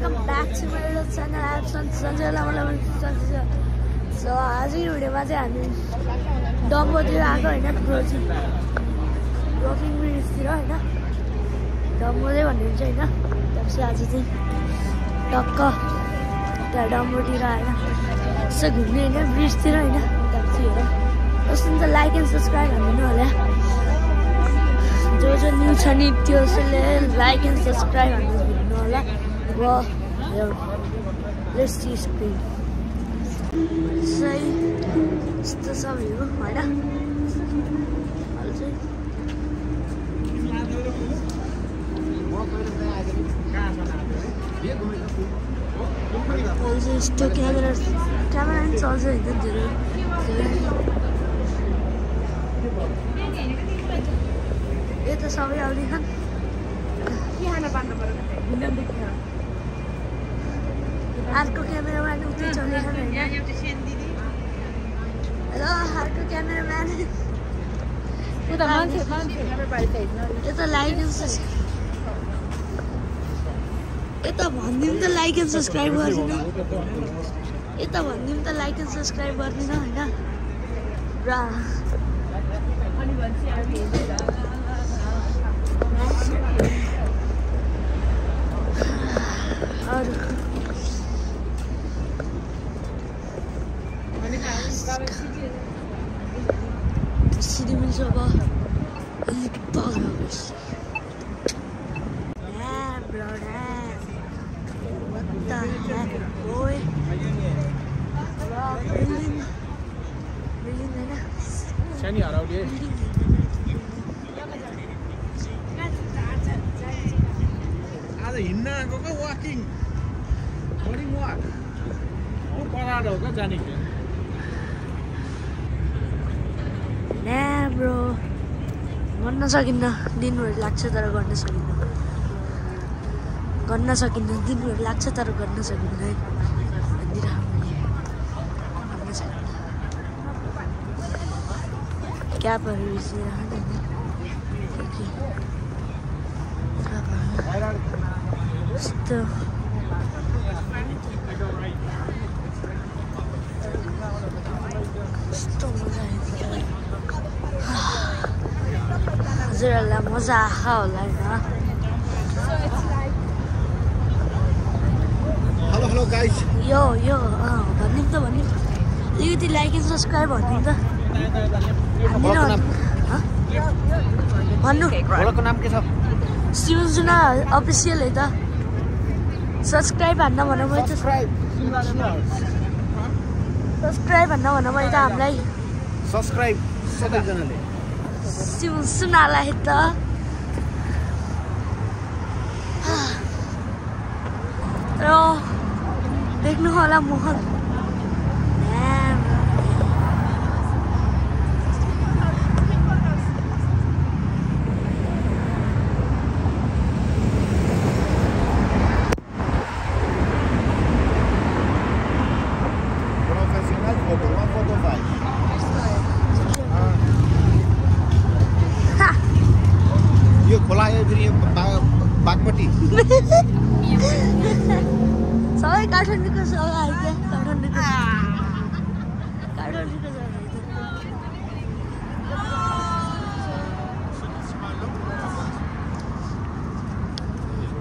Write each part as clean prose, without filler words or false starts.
welcome back to my YouTube channel. I am Sanjay Lamala. So आजको भिडियोमा चाहिँ हामी डम्बोतिर आएको हैन ब्रोकिङ ब्रिजतिर हैन डम्बोले भन्नुहुन्छ हैन त्यसपछि आज चाहिँ टक्क त्यहाँ डम्बोतिर आएर यसो घुम्ने हैन ब्रिजतिर हैन त्यसपछि हेरौँ जस्तो नि त लाइक एन्ड सब्स्क्राइब हान्नु होला जो न्यू छ नि त्यसले लाइक एन्ड सब्स्क्राइब हान्नु होला लेट्स सी स्क्रिन सही यस्तो सब हो हैन यस्तो क्यामेरा पनि चल्छ होइन धेरै यता सबै आउँदैछन् अर्को क्यामेराम्यान उतै चल्दैछन् हेलो अर्को क्यामेराम्यान यता लाइक एन्ड यता भनिदिउँ त लाइक एन्ड सब्स्क्राइब गरिदिनु यता भनिदिउँ त लाइक एन्ड सब्स्क्राइब गरिदिनु होइन र अरू City means over a little ballers. Yeah, brother. What the heck, boy? Building, है Shani around here. Ada hinna ko ka walking. Morning walk. Oh, parado ka jani ke. Nah bro, गर्न सकिन्न दिनभरि लाग्छ तर गर्न सकिन्न दिनभरि लाग्छ तर गर्न सकिन्न है गर्न सकिन्न क्यापहरू यस्तो हजुरहरूलाई मजा आएको होला होइन Hello guys. यो भनिदिउँ त अलिकति लाइक एन्ड सब्स्क्राइब भनिदिउँ त भन्नु को नाम के छ शिवन सुना अफिसियल है त सब्स्क्राइब हान्न भन मैले त सब्स्क्राइब हान्न भन मैले त हामीलाई सब्स्क्राइब सबैजनाले शिवन सुनालाई त र देख्नु होला मोहन यो खोला बागमती सबै काठमाडौँको सबै आइदियो काठमाडौँको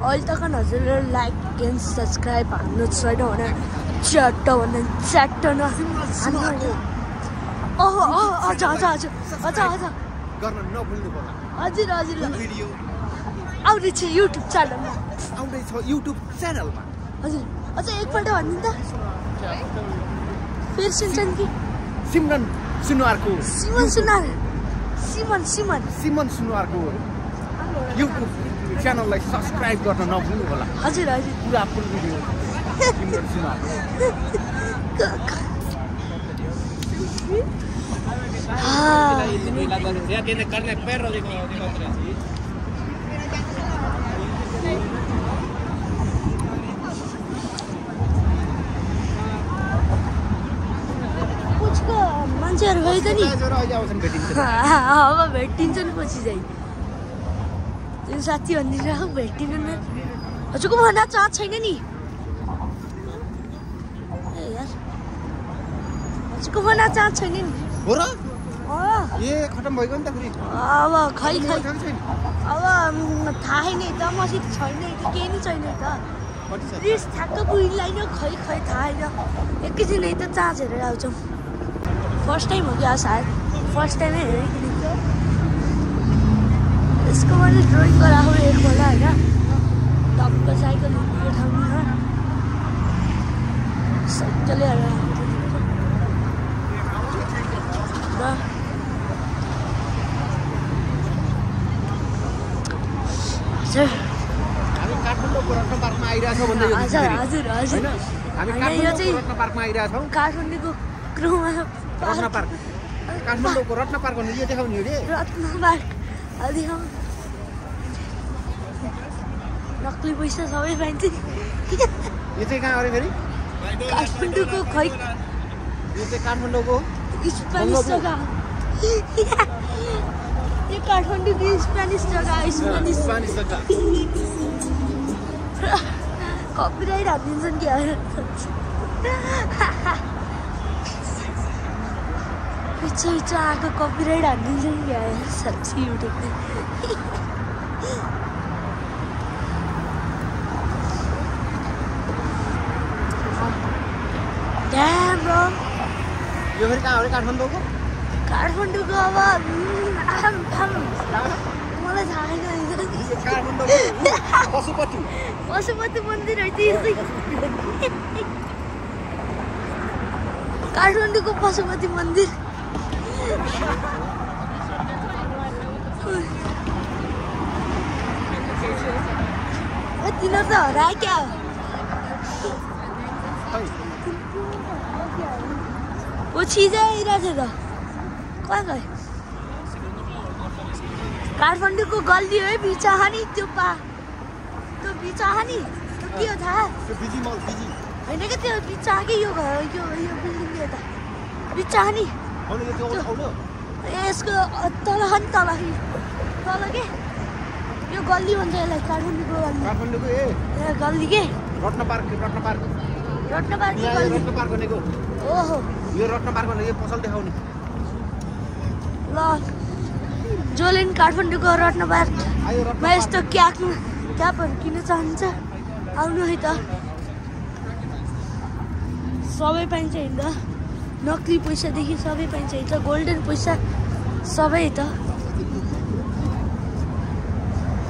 अहिले तक हजुरले लाइक एन्ड सब्स्क्राइब हान्नु छैन भने च्याट्ट भने च्याट्ट नहान्नु ओहो हजुर गर्न नभुल्नु होला हजुर भिडियो आउँदैछ युट्युब च्यानलमा युट्युब च्यानलमा हजुर अझ एकपल्ट भन्नु त फेरि सुन्छन् कि सिमन सुनुवारको सिमन सुनुवारको युट्युब च्यानललाई सब्स्क्राइब गर्न नभुल्नु होला हजुर पुरा फुल भिडियो सिमन सुनुवारको Ya tiene carne de perro, digo पुचको मान्छेहरू गयो त नि अब भेटिन्छ नि पछि चाहिँ त्यो साथी भनिदिनु भेटिनु न हजुरको भन्न चाहत छैन नि हजुरको भना चाहन्छ छैन नि हो र ए खतम भयो नि त फेरि अब खै अब थाहै नै त मसित छैन कि केही नै छैन त रिस ठ्याक्क पुगिलाई न खै थाहै न एकैछिन त चार्ज हेरेर आउँछौँ फर्स्ट टाइम हो कि सायद फर्स्ट टाइमै हेरेँ कि यसको मैले ड्रइङ गराएको एकपल्ट होइन टक्क साइकल हिँडेको ठाउँमा साइकलले हेरेर हामी काठमाडौँको रत्न पार्कमा आइरहेछौँ भन्दै यो हजुर होइन यो चाहिँ रत्न पार्कमा आइरहेछौँ काठमाडौँको क्रुमा रत्न पार्क काठमाडौँको रत्न पार्क भन्ने यो देखाउने हो रे रत्न पार्क देखाउँ नक्कली पैसा सबै पाइन्छ यो चाहिँ कहाँ अरे फेरि काठमाडौँको खै यो चाहिँ काठमाडौँको स्पेनिस जग्गा यो काठमाडौँको स्पेनिस जग्गा स्पेनिस जग्गा कपिराइट हालिदिन्छन् कि पछि आएको कपिराइट हालिदिन्छन् कि साँच्ची युट्युबले ड्याम ब्रो यो फेरि कहाँ हो रे काठमाडौँको काठमाडौँको अब मलाई थाहा छैन पशुपति मन्दिर है काठमाडौँको पशुपति मन्दिर तिनीहरू त हरायो क्या वो चीज़ है इधर से तो कौन गए काठमाडौँ को गल्ली है बीच हानी त्यो बीच हानी त्यो के हो थाहा त्यो बिजी मल बिजी हैन के त्यो बीच आके यो बिल्डिङ ले त बीच हानी आउनु यो आउनु यसको तल हानी तल के यो गल्ली भन्छ यसलाई काठमाडौँको गल्ली के रत्न पार्क भनेको ओहो यो रत्न पार्क भनेको यो पसल देखाउने ल जसले नि काठमाडौँको रत्न पार्कमा यस्तो क्यापहरू किन्न चाहन्छ आउनु है त सबै पाइन्छ है त नक्ली पैसादेखि सबै पाइन्छ है त गोल्डन पैसा सबै त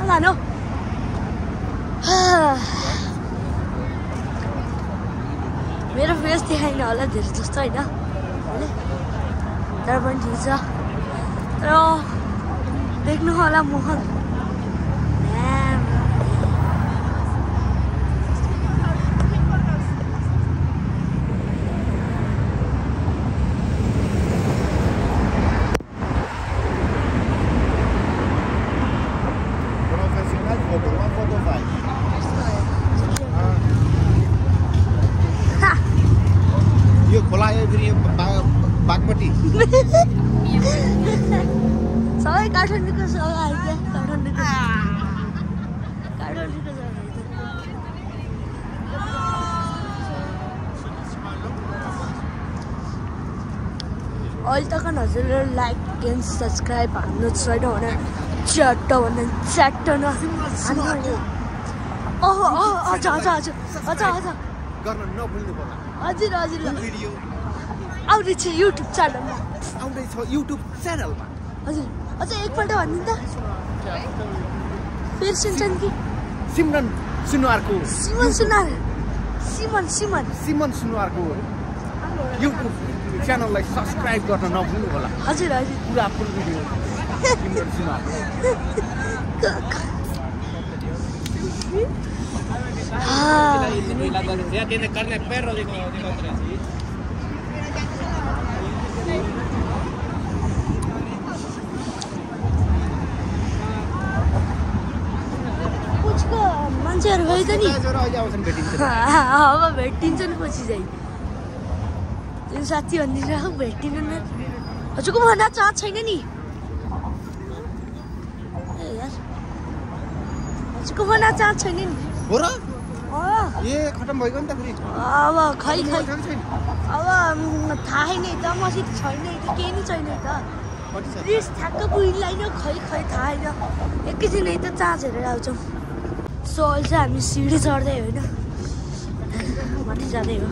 लानु मेरो फेस देखाइन होला धेरै जस्तो होइन तर पनि ठिक छ तर देख्नु होला मोहन यो खोला फेरि बागमती सबै काठमाडौँको जग्गा आयो क्या काठमाडौँको जग्गा अहिले तक हजुरले लाइक एन्ड सब्सक्राइब हान्नु छैन भने च्याट्ट भन्दा च्याट्ट ओहो हजुर गर्न नभुल्नु पर्ला हजुर भिडियो आउँदैछ युट्युब च्यानलमा आउँदैछ युट्युब च्यानलमा हजुर अझ एकपल्ट भनिदिनु त फेरि सुन्छन् कि सिमरन सुनुवारको सिमन सुनुवारको युट्युब च्यानललाई सब्सक्राइब गर्न नभुल्नु होला हजुर पुरा full video Simran Sunuwar Ya tiene carne de perro, digo 3. पुचको मान्छेहरू गयो त नि अब भेटिन्छ नि पछि चाहिँ त्यो साथी भनिदिनु भेटिनु न हजुरको भन्दा चाहन्छ छैन नि हजुरको भन्दा चाहन्छ छैन नि हो र ए खतम भयो नि त फेरि अब खै छैन अब थाहै नै त मसित छैन त केही नै छैन त कति छ प्लिज ठ्याक्क पुगिँदैन खै थाहा छैन एकैछिन त चार्ज हेरेर आउँछौँ सो अहिले चाहिँ हामी सिडी चढ्दै होइन माथि जाँदै हो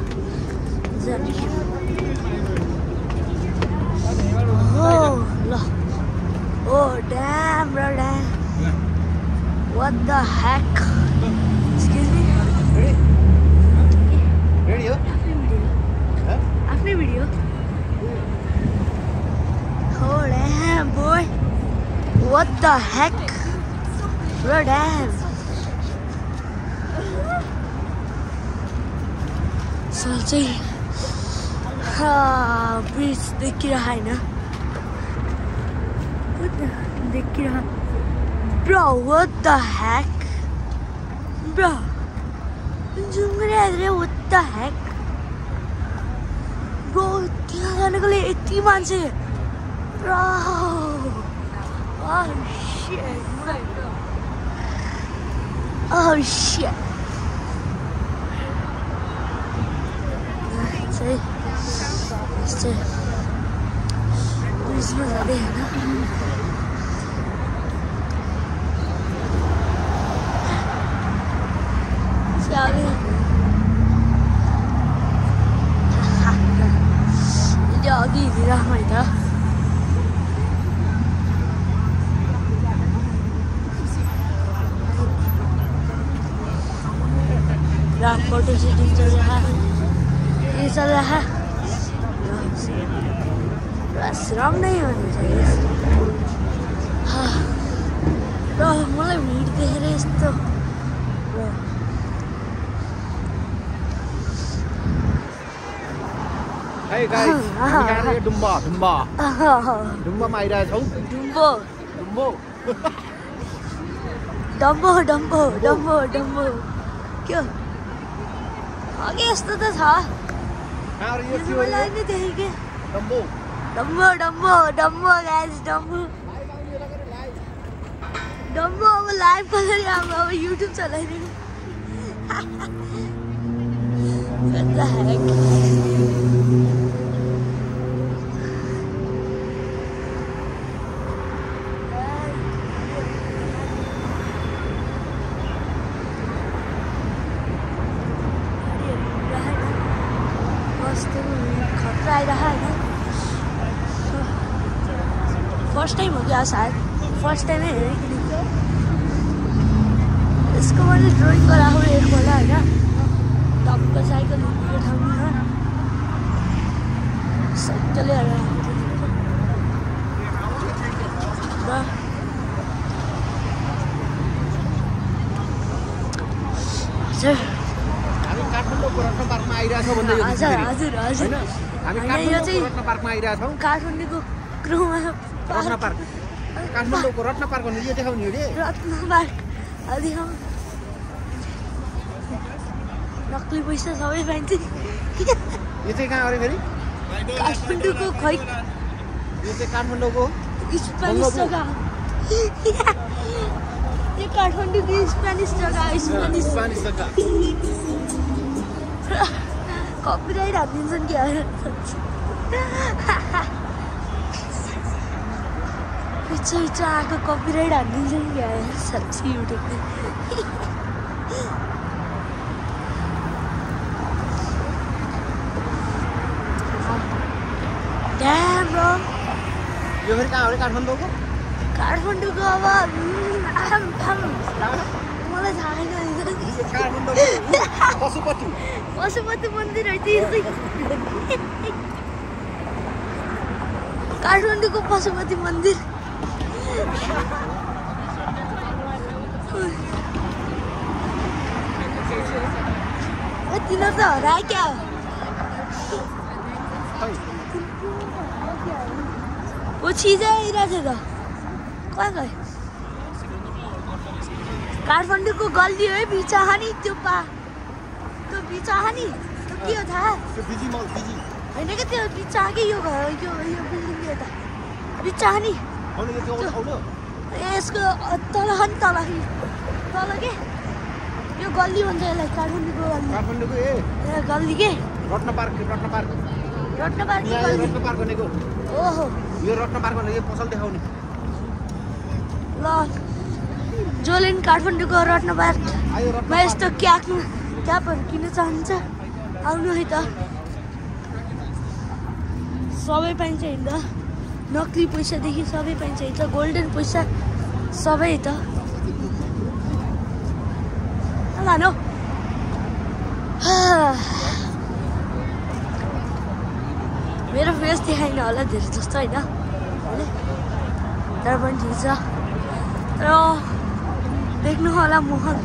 ल Oh damn, bro, damn. What the heck? Excuse me? Ready ho? After video. Oh damn, boy. What the heck? Bro, damn. So, bridge देखिरह है ना? Bro, what the heck? Bro, what the heck? Bro, त्यहाँ जानको लागि यति मान्छे. Bro, oh shit. Oh shit. इसमें ज़्यादा है ना. 이제 어디 있으라 말이다. 라 फोटो शूटिंग चल रहा है. ये चल रहा है. श्रम नहीं होना चाहिए. हाँ मलाई भिड देखेर यस्तो. Hey guys, हामी कहाँ डुम्बा डुम्बामा आइरहेछौँ. डम्बो के हो अघि यस्तो त छ. मलाई नै देखेँ. डम्बो गाइस डम्बो अब लाइभ गरेर अब युट्युब चलाइदिनु. What the heck? खतरा आइरह होइन. फर्स्ट टाइम हो क्या शायद फर्स्ट टाइम है इसको मैंने ड्राइंग करा हुआ एक बोला है ना टॉप का साइकिल उठाऊंगी ना साइकिल आ रहा है सर हामी काठमाडौँको रत्न पार्कमा आइरहेछौँ भन्दै यो हजुर होइन हामी काठमाडौँको रत्न पार्कमा आइरहेछौँ. काठमाडौँको क्रुमा रत्न पार्क काठमाडौँको रत्न पार्क भन्ने यो देखाउने हो रे. रत्न पार्क देखाउँ नक्कली पैसा सबै पाइन्छ. यो चाहिँ कहाँ अरे फेरि काठमाडौँको खै यो चाहिँ काठमाडौँको स्पेनिस जग्गा यो काठमाडौँको स्पेनिस जग्गा स्पेनिस जग्गा कपिराइट हालिदिन्छन् क्या पिच्छा आएको कपिराइट हालिदिन्छन् क्या साँच्ची युट्युबले. Damn bro. यो फेरि कहाँ हो रे काठमाडौँको काठमाडौँको अब मलाई थाहा छैन. काठमाडौँको पशुपति मन्दिर है त्यस्तै. काठमाडौँको पशुपति मन्दिर. तिनीहरू त हरायो क्या वो चीज़ है इधर से तो कौन गए काठमाडौँ को गल्ली है बीच हानी त्यो बीच हानी तो के था बिजी मल बिजी हैन के त्यो बीच आके यो बिल्डिङ ले त बीच हानी आउनु यो आउनु यसको तल के यो गल्ली भन्छ यसलाई काठमाडौँको गल्ली. काठमाडौँको ए गल्ली के रत्न पार्क रत्न पार्क यहाँ रत्न पार्क भनेको ओहो यो रत्न पार्क भनेको यो पसल देखाउने ल जसले नि काठमाडौँको रत्न पार्कमा यस्तो क्यापहरू किन्न चाहन्छ आउनु है त सबै पाइन्छ नि त नक्ली पैसादेखि सबै पाइन्छ है त गोल्डन पैसा सबै त लानु मेरो फेस देखाइन होला धेरै जस्तो होइन तर पनि ठिक छ र देख्नु होला मोहन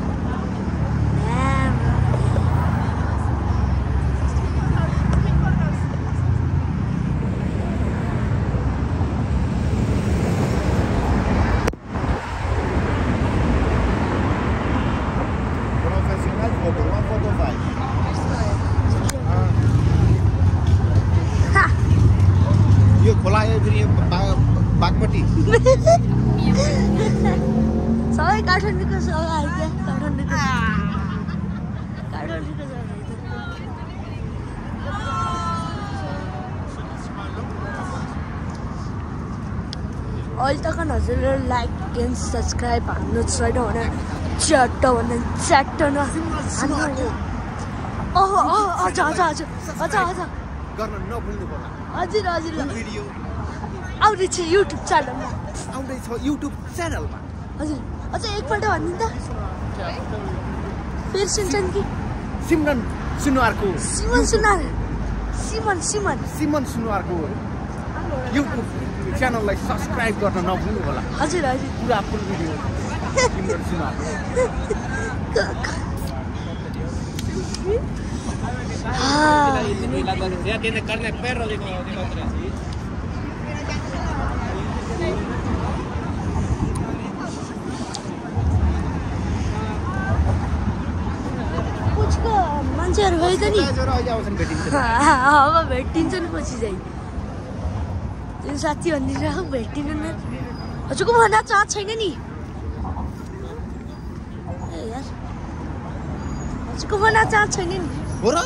यो खोला फेरि बागमती सबै काठमाडौँको सबै आइज काठमाडौँको अहिले तक हजुरले लाइक एन्ड सब्सक्राइब हान्नु छैन भने च्याट्ट भन्दा च्याट्ट ओहो गर्न नभुल्नु होला हजुर भिडियो आउँदैछ युट्युब च्यानलमा आउँदैछ युट्युब च्यानलमा हजुर अझ एकपल्ट भनिदिनु त फेरि सुन्छन् कि सिमरन सुनुवारको सिमन सुनुवारको युट्युब च्यानललाई सब्सक्राइब गर्न नभुल्नु होला हजुर पुरा full video Simran Sunuwar Ya tiene carne de perro, dijo otra, ¿sí? पुचको मान्छेहरू गयो त नि अब भेटिन्छ नि पछि चाहिँ त्यो साथी भनिदिनु भेटिनु न हजुरको भन्दा चाहत छैन नि ए यार हजुरको भन्दा चाहत छैन नि हो र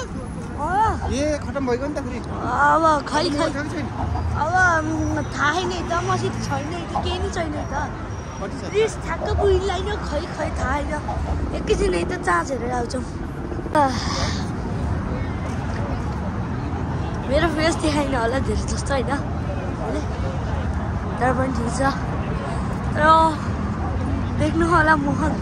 ए खतम भयो नि त फेरि अब खै अब थाहै नै त मसित छैन कि केही नै छैन त रिस ठ्याक्क बुढीलाई नै खै थाहा छैन एकैछिन त चार्ज हेरेर आउँछौँ मेरो फेस देखाइन होला धेरै जस्तो होइन तर पनि ठिक छ र देख्नु होला मोहन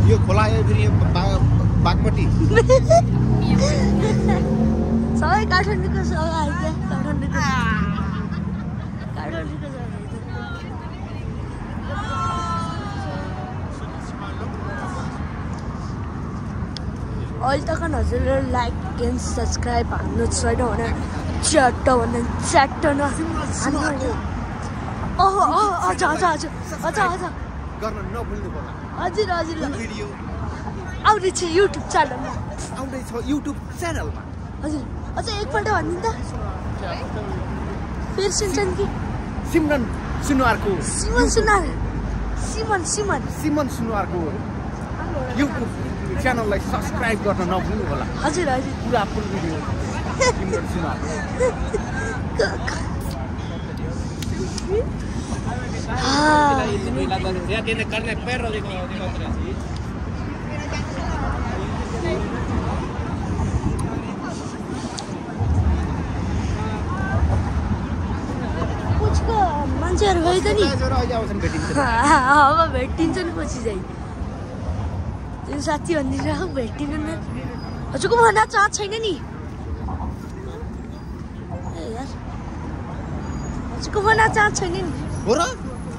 यो खोला फेरि बागमती सबै काठमाडौँको सबै आइज काठमाडौँको अहिले तक हजुरले लाइक एन्ड सब्सक्राइब हान्नु छैन भने च्याट्ट भन्दा च्याट्ट ओहो गर्न नभुल्नु होला हजुर भिडियो आउँदैछ युट्युब च्यानलमा आउँदैछ युट्युब च्यानलमा हजुर अझ एकपल्ट भनिदिनु त फेरि सुन्छन् कि सिमरन सुनुवारको सिमन सुनुवारको युट्युब च्यानललाई सब्सक्राइब गर्न नभुल्नु होला हजुर पुरा full video Simran Sunuwar Ya tiene carne de perro, dijo otra, ¿sí? पुचको मान्छेहरू गयो त नि अब भेटिन्छ नि पछि चाहिँ त्यो साथी भनिदिनु भेटिनु न हजुरको भन्दा चाहत छैन नि ए यार हजुरको भन्दा चाहत छैन नि हो र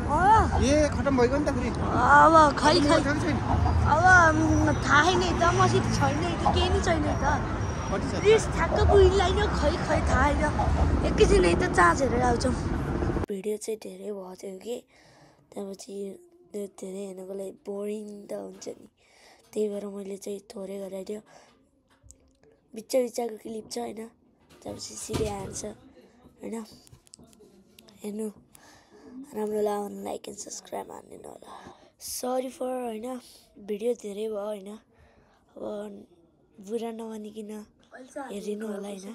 ए खतम भयो नि त फेरि अब खै अब थाहै नै त मसित छैन कि केही नै छैन त रिस ठ्याक्क बुढीलाई नै खै थाहा छैन एकैछिन त चार्ज हेरेर आउँछौँ भिडियो चाहिँ धेरै भएको थियो कि त्यसपछि धेरै हेर्नुको लागि बोरिङ त हुन्छ नि त्यही भएर मैले चाहिँ थोरै गराइदियो बिच्चाको क्लिप छ होइन त्यसपछि सिधै हाल्छ होइन हेर्नु राम्रो लाग्यो भने लाइक एन्ड सब्सक्राइब हानिदिनु होला सरी फर होइन भिडियो धेरै भयो होइन अब बुरा नमानिकन हेरिदिनु होला होइन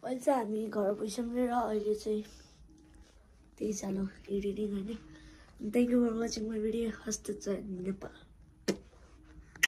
अहिले चाहिँ हामी घर गइसकेर अहिले चाहिँ त्यही चालु एडिटिङ होइन thank you for watching my video हस्त छ नेपाल